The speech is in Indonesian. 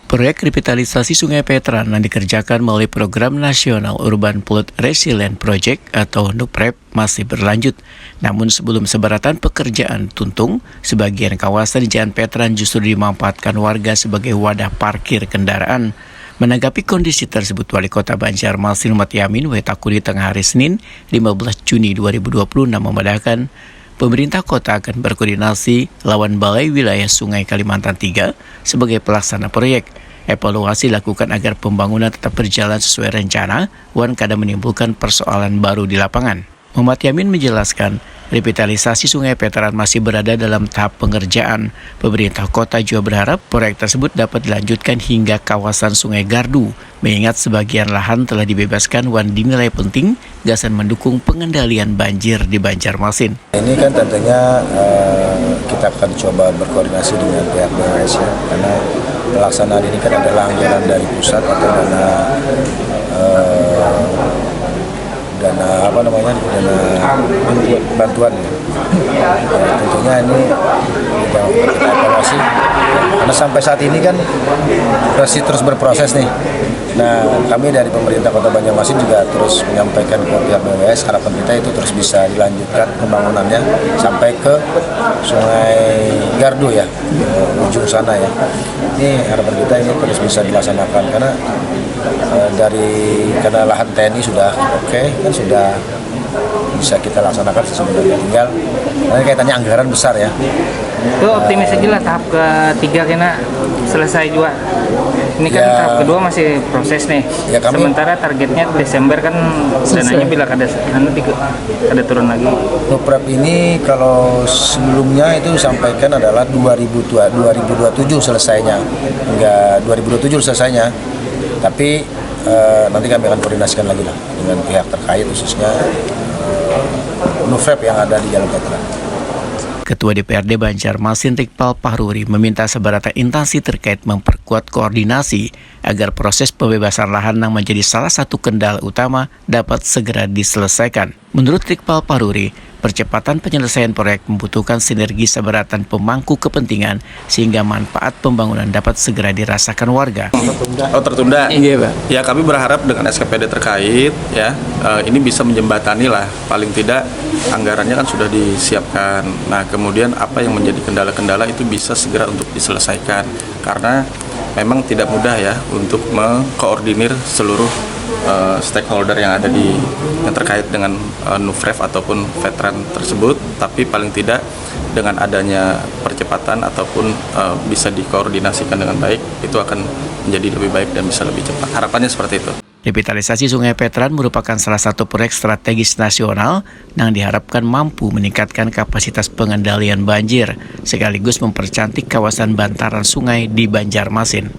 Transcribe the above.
Proyek revitalisasi Sungai Petran yang dikerjakan melalui Program Nasional Urban Flood Resilient Project atau NUPREP masih berlanjut. Namun sebelum sebaratan pekerjaan tuntung, sebagian kawasan di Jalan Petran justru dimanfaatkan warga sebagai wadah parkir kendaraan. Menanggapi kondisi tersebut, Wali Kota Banjarmasin Muhammad Yamin Wetakuri tengah hari Senin 15 Juni 2026 memandangkan pemerintah kota akan berkoordinasi lawan Balai Wilayah Sungai Kalimantan III sebagai pelaksana proyek. Evaluasi dilakukan agar pembangunan tetap berjalan sesuai rencana, wan kadang menimbulkan persoalan baru di lapangan. Muhammad Yamin menjelaskan, revitalisasi Sungai Petran masih berada dalam tahap pengerjaan. Pemerintah kota juga berharap proyek tersebut dapat dilanjutkan hingga kawasan Sungai Gardu, mengingat sebagian lahan telah dibebaskan wan dinilai penting gasan mendukung pengendalian banjir di Banjarmasin. Ini kan tentunya kita akan coba berkoordinasi dengan pihak BWS ya, karena pelaksanaan ini kan adalah anggaran dari pusat atau dana bantuan. Tentunya ini kita evaluasi karena sampai saat ini kan masih terus berproses nih. Nah, kami dari pemerintah Kota Banjarmasin juga terus menyampaikan ke pihak BWS harapan kita itu terus bisa dilanjutkan pembangunannya sampai ke Sungai Gardu ya, ujung sana ya. Ini harapan kita ini terus bisa dilaksanakan karena karena lahan TNI sudah oke, kan sudah bisa kita laksanakan sebenarnya, tinggal nanti kaitannya anggaran besar ya. Itu optimis aja lah tahap ketiga kena selesai juga. Ini kan tahap kedua masih proses nih. Ya, sementara targetnya Desember kan dananya bila ada turun lagi. NUPREP ini kalau sebelumnya itu disampaikan adalah 2027 selesainya, hingga 2027 selesainya. Tapi nanti kami akan koordinasikan lagi lah dengan pihak terkait khususnya NUPREP yang ada di Jalan Petran. Ketua DPRD Banjarmasin Iqbal Pahruri meminta sebaratan instansi terkait memperkuat koordinasi agar proses pembebasan lahan yang menjadi salah satu kendala utama dapat segera diselesaikan. Menurut Iqbal Pahruri, percepatan penyelesaian proyek membutuhkan sinergi sebaratan pemangku kepentingan sehingga manfaat pembangunan dapat segera dirasakan warga. Tertunda? Iya, Pak. Ya, kami berharap dengan SKPD terkait ya ini bisa menjembatani lah, paling tidak anggarannya kan sudah disiapkan. Nah, kemudian apa yang menjadi kendala-kendala itu bisa segera untuk diselesaikan karena memang tidak mudah ya untuk mengkoordinir seluruh stakeholder yang terkait dengan NUPREP ataupun veteran tersebut, tapi paling tidak dengan adanya percepatan ataupun bisa dikoordinasikan dengan baik, itu akan menjadi lebih baik dan bisa lebih cepat. Harapannya seperti itu. Revitalisasi Sungai Petran merupakan salah satu proyek strategis nasional yang diharapkan mampu meningkatkan kapasitas pengendalian banjir, sekaligus mempercantik kawasan bantaran sungai di Banjarmasin.